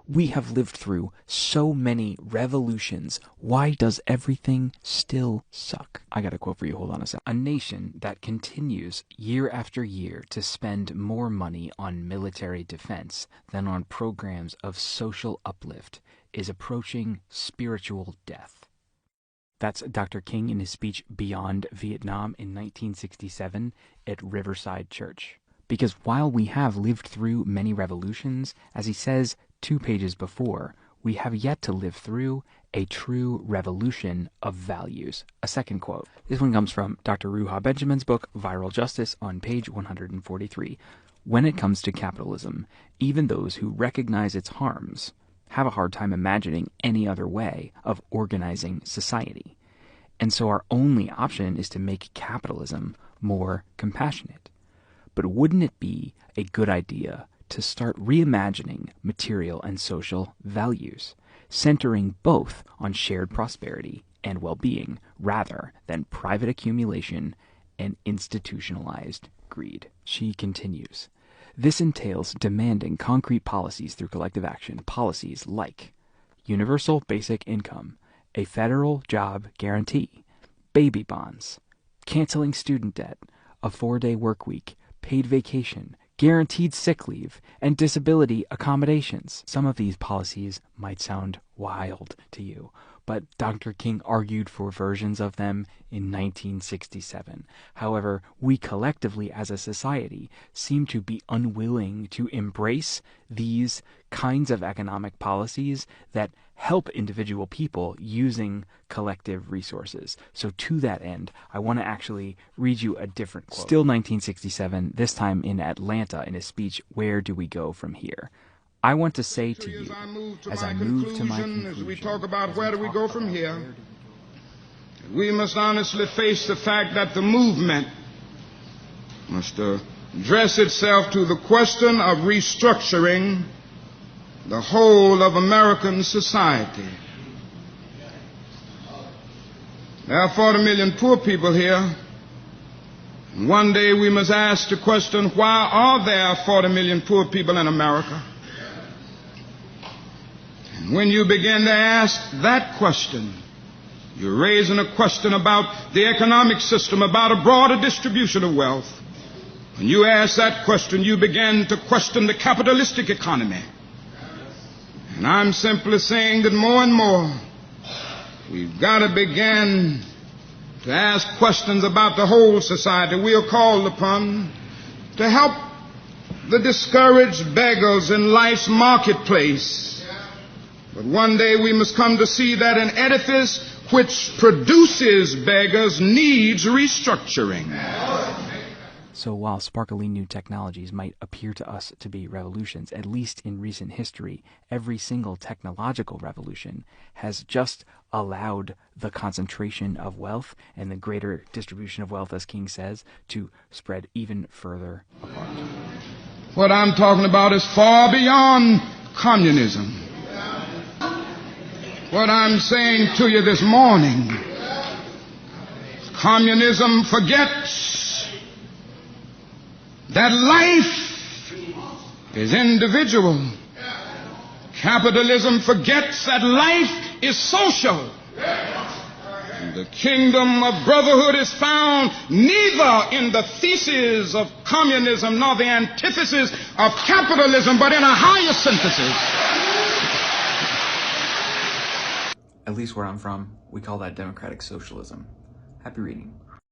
We have lived through so many revolutions. Why does everything still suck? I got a quote for you. Hold on a sec. A nation that continues year after year to spend more money on military defense than on programs of social uplift is approaching spiritual death. That's Dr. King in his speech Beyond Vietnam in 1967 at Riverside Church. Because while we have lived through many revolutions, as he says 2 pages before, we have yet to live through a true revolution of values. A second quote. This one comes from Dr. Ruha Benjamin's book, Viral Justice, on page 143. When it comes to capitalism, even those who recognize its harms have a hard time imagining any other way of organizing society. And so our only option is to make capitalism more compassionate. But wouldn't it be a good idea to start reimagining material and social values, centering both on shared prosperity and well-being rather than private accumulation and institutionalized greed? She continues. This entails demanding concrete policies through collective action, policies like universal basic income, a federal job guarantee, baby bonds, canceling student debt, a 4-day work week, paid vacation, guaranteed sick leave, and disability accommodations. Some of these policies might sound wild to you, but Dr. King argued for versions of them in 1967. However, we collectively as a society seem to be unwilling to embrace these kinds of economic policies that help individual people using collective resources. So to that end, I want to actually read you a different quote. Still 1967, this time in Atlanta in a speech, Where Do We Go From Here? I want to say to you, as I move to my conclusion, as we talk about where do we go from here, we must honestly face the fact that the movement must address itself to the question of restructuring the whole of American society. There are 40 million poor people here. And one day we must ask the question, why are there 40 million poor people in America? And when you begin to ask that question, you're raising a question about the economic system, about a broader distribution of wealth. When you ask that question, you begin to question the capitalistic economy. And I'm simply saying that more and more, we've got to begin to ask questions about the whole society. We are called upon to help the discouraged beggars in life's marketplace. But one day we must come to see that an edifice which produces beggars needs restructuring. So while sparkly new technologies might appear to us to be revolutions, at least in recent history, every single technological revolution has just allowed the concentration of wealth and the greater distribution of wealth, as King says, to spread even further apart. What I'm talking about is far beyond communism. What I'm saying to you this morning, communism forgets that life is individual. Capitalism forgets that life is social. The kingdom of brotherhood is found neither in the thesis of communism nor the antithesis of capitalism, but in a higher synthesis. At least where I'm from, we call that democratic socialism. Happy reading.